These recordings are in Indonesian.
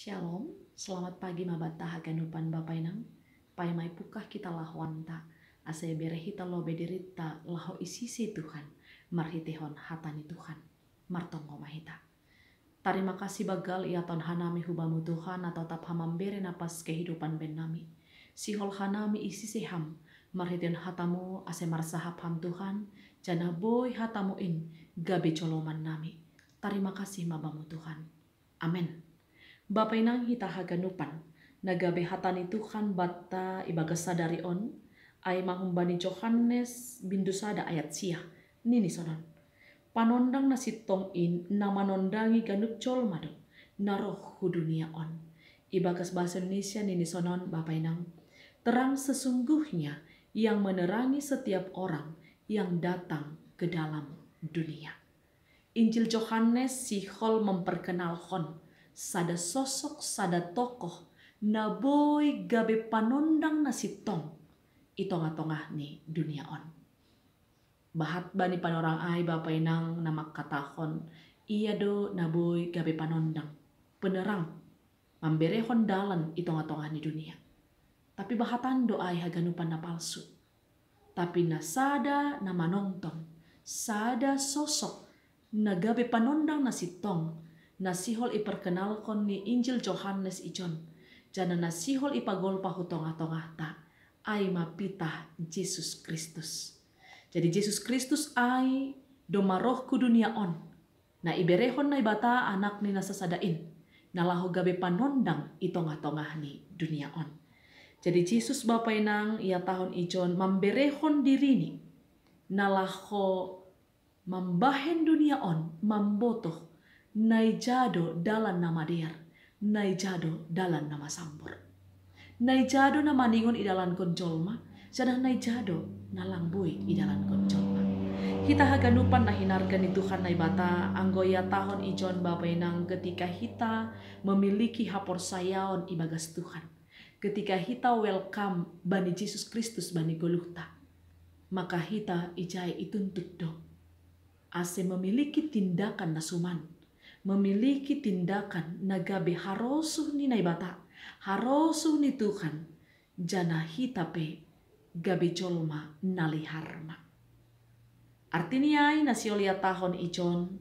Shalom, selamat pagi mabata haganupan Bapak Inang. Paimai pukah kita lahwanta, ase berehita lo bedirita laho isisi Tuhan, marhitehon hatani Tuhan, martongo mahita. Terima kasih bagal ia ton hanami hubamu Tuhan atau tap hamambere napas kehidupan ben nami. Sihol hanami isisi ham, marhiten hatamu ase marsahap ham Tuhan, jana boy hatamu in gabe coloman nami. Terima kasih mabamu Tuhan. Amin. Bapak inang hita haganupan, nagabe hatani Tuhan bata ibaga sadari on, ay mahumbani Johannes bindusada ayat siah, nini sonon. Panondang na sitong in na manondangi ganup colmado, na roh dunia on. Ibagas bahasa Indonesia nini sonon Bapak inang, terang sesungguhnya yang menerangi setiap orang yang datang ke dalam dunia. Injil Johannes sihol memperkenalkan sada sosok, sada tokoh, na boy gabe panondang na sitong, itong-atongah ni dunia on. Bahat bani panorang ay Bapak inang namak katahon, iya do na boy gabe panondang, penerang, mamberehon dalan itong-atongah ni dunia. Tapi bahatan do ay haganupan na palsu. Tapi na sada na manongtong, sada sosok, na gabe panondang na sitong, nasihol iperkenalkan ni Injil Johannes ijon, jana nasihol ipagol pahutong-atongah ta, ay mapitah Yesus Kristus. Jadi Yesus Kristus ay domaroh ku dunia on, na iberehon na ibata anak ni nasasadain, nalahu gabe panondang itong-atongah ni dunia on. Jadi Yesus Bapa inang ia tahun ijon mamberehon diri ni, nalaho mambahen dunia on, mambotoh, naijado dalan nama diar, naijado dalan nama sambor. Naijado na maningon idalan konjolma, sadang naijado nalangbui idalan konjolma. Hita haganupan na hinargan ni Tuhan na ibata, anggoya tahun ijon Bapak inang ketika hita memiliki hapor sayaon ibagas Tuhan. Ketika hita welcome bani Yesus Kristus bani goluhta, maka hita ijai ituntut do. Ase memiliki tindakan nasuman, memiliki tindakan nagabe harosuh ni naibata, harosuh ni Tuhan, jana hitape gabe jolma naliharma. Artinya ay nasiolia tahun ijon,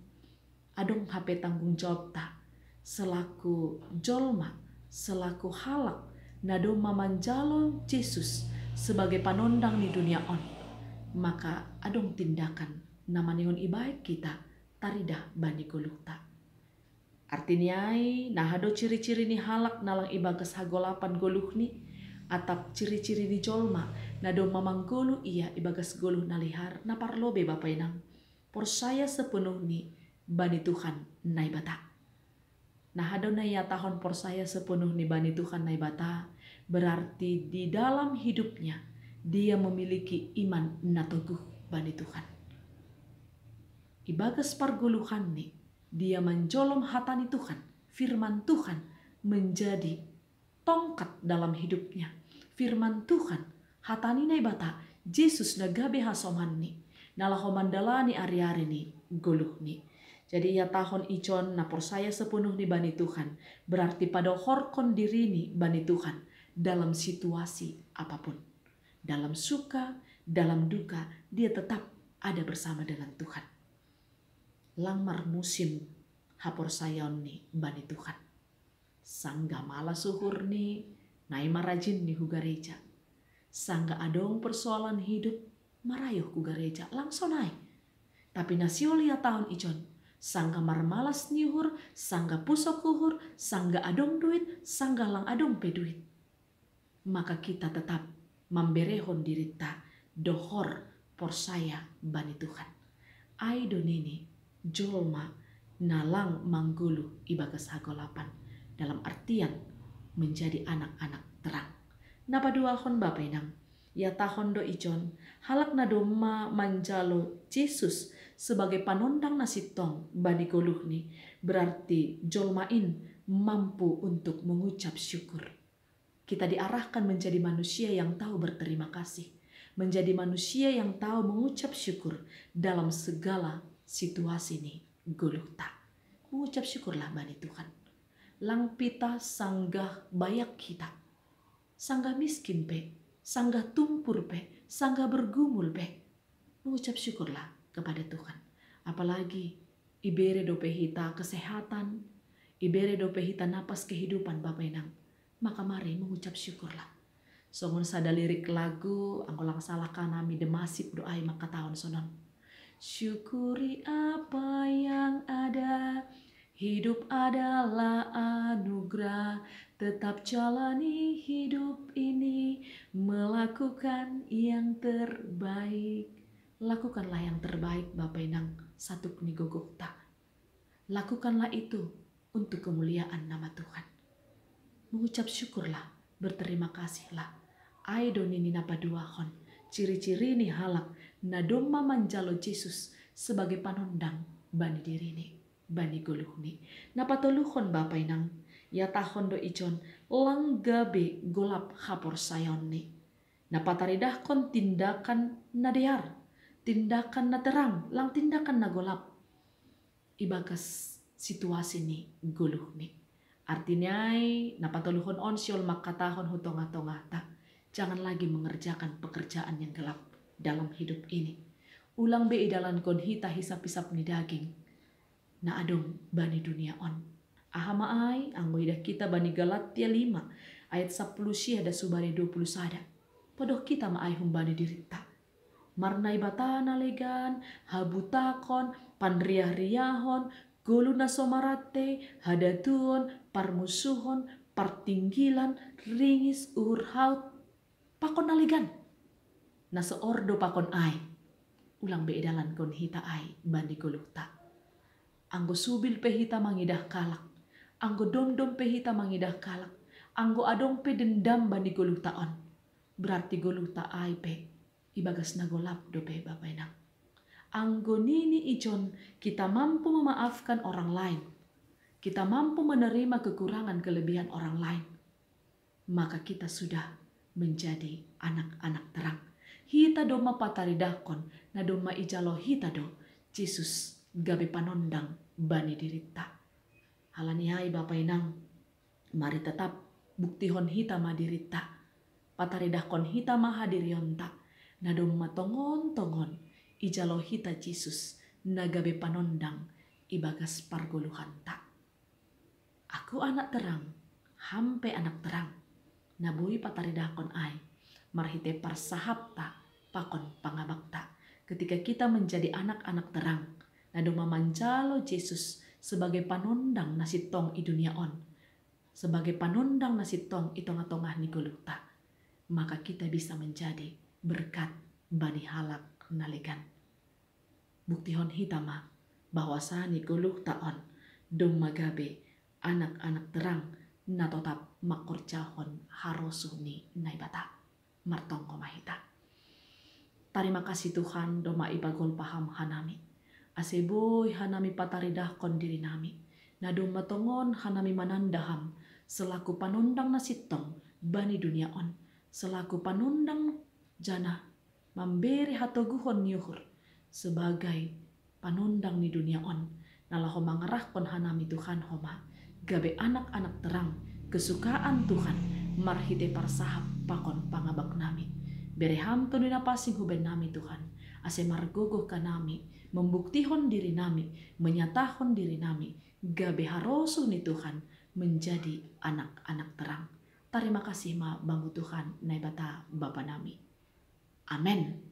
adong hape tanggung jawab ta, selaku jolma, selaku halak, nado mamanjalo Yesus sebagai panondang di dunia on, maka adong tindakan namaningon ibaik kita, taridah bani goluhta. Artinya nah hado ciri-ciri ni halak nalang ibagas hagolapan goluh ni, atap ciri-ciri ni jolma nado mamang goluh iya ibagas goluh nalihar na parlobe Bapak inang porsaya sepenuh ni bani Tuhan naibata. Nah hado na iya tahun porsaya sepenuh ni bani Tuhan naibata, berarti di dalam hidupnya dia memiliki iman natoguh bani Tuhan. Ibagas parguluhan ni, dia menjolom hatani Tuhan, firman Tuhan menjadi tongkat dalam hidupnya. Firman Tuhan, hatani naibata, Yesus nagabe hasoman ni, nalaho mandalani ari-ari ni, guluh ni. Jadi ya tahun ijon na porsaya sepenuh ni bani Tuhan, berarti pada horkon diri ni bani Tuhan dalam situasi apapun. Dalam suka, dalam duka, dia tetap ada bersama dengan Tuhan. Langmar musim hapor sayon ni bani Tuhan. Sangga mala suhur ni nai marajin ni hu gereja. Sangga adong persoalan hidup marayuh ku gereja langsung naik. Tapi nasiolia tahun ijon, sangga marmalas nyuhur, sangga pusok kuhur, sangga adong duit, sangga lang adong peduit. Maka kita tetap mamberehon dirita dohor porsaya bani Tuhan. Aido nini jolma nalang manggulu ibagas hagolapan, dalam artian menjadi anak-anak terang. Napa duahon Bapak inang, ya tahon do ijon, halak na doma manjalo Yesus sebagai panondang nasitong bani goluh ni, berarti jolmain mampu untuk mengucap syukur. Kita diarahkan menjadi manusia yang tahu berterima kasih, menjadi manusia yang tahu mengucap syukur dalam segala situasi ini guluh tak. Mengucap syukurlah bani Tuhan. lang pita sanggah bayak kita. Sanggah miskin pe, sanggah tumpur pe, sanggah bergumul pe. Mengucap syukurlah kepada Tuhan. Apalagi ibere dope hita kesehatan, ibere dope hita napas kehidupan Bapak Inang. Maka mari mengucap syukurlah. Songon sada lirik lagu, angkolang salah kanami demasip doai maka tahun sonon. Syukuri apa yang ada, hidup adalah anugerah, tetap jalani hidup ini, melakukan yang terbaik. Lakukanlah yang terbaik Bapak Inang, satu nigogok tak. Lakukanlah itu untuk kemuliaan nama Tuhan. Mengucap syukurlah, berterima kasihlah. Aido nini napaduahon, ciri-ciri ni halak, nadoma manjalo Yesus sebagai panondang bani diri ni, bani guluh ni. Napatoluhon Bapak Inang, ya tahon do ijon, langgabe golap hapor sayon ni. Napataridahkon tindakan nadear, tindakan na terang, lang tindakan na golap. Ibagas situasi ni guluh ni. Artinya napatoluhon onsyol makatahon hutonga-tonga ta. Jangan lagi mengerjakan pekerjaan yang gelap dalam hidup ini. Ulang be idalan kon hita hisap-hisap ni daging. Na adong bani dunia on. Ahama ai anggo ida kita bani Galatia 5 ayat 10 syih ada subari 20 sada. Podoh kita maai humbani dirita. Marnai batana legan, habutakon, panriah-riahon, goluna somarate, hadatuon, parmusuhon, partinggilan, ringis, haut, pakon naligan. Nasa ordo pakon ai. Ulang beedalan kon hita ai bandi golukta. Anggo subil pe hita mangidah kalak. Anggo dom-dom pe hita mangidah kalak. Anggo adong pe dendam bandi golukta on. Berarti golukta ai pe. Ibagas na golap do pe Bapak Inang. Anggo nini ijon kita mampu memaafkan orang lain. Kita mampu menerima kekurangan kelebihan orang lain. Maka kita sudah menjadi anak-anak terang. Hita doma pataridakon, na doma ijalo hita do, Yesus gabe panondang bani dirita. Halaniai Bapak Inang, mari tetap buktihon hita madirita. Pataridakon hita mahadirionta, na doma tongon-tongon, ijalo hita Yesus, na gabe panondang, ibagas pargoluhan ta. Aku anak terang, hampe anak terang. Nabui pataridakon ai, marhite parsahapta, pakon pangabakta. Ketika kita menjadi anak-anak terang, nadoma manjalo Yesus sebagai panondang nasitong i dunia on, sebagai panondang nasitong itong-atongah ni golukta, maka kita bisa menjadi berkat bani halak nalegan. Buktihon hitama bahwasani golukta on, dong magabe anak-anak terang, na tetap makorjahon harosuni naibata martong komahita. Terima kasih Tuhan doma ibagol paham hanami. Aseboy hanami pataridahkon diri nami. Na doma tongon hanami manandaham selaku panundang nasitong bani dunia on. Selaku panundang jana memberi hatoguhon nyuhur sebagai panundang ni dunia on. Nalaho mangerahkon hanami Tuhan homa. Gabe anak-anak terang, kesukaan Tuhan, marhite parsahap pakon pangabak nami. Bereham to nina pasing huben nami Tuhan, ase margogoh ka nami, membuktihon diri nami, menyatahon diri nami, gabe harosu ni Tuhan, menjadi anak-anak terang. Terima kasih ma banggu Tuhan, naibata Bapa nami. Amen.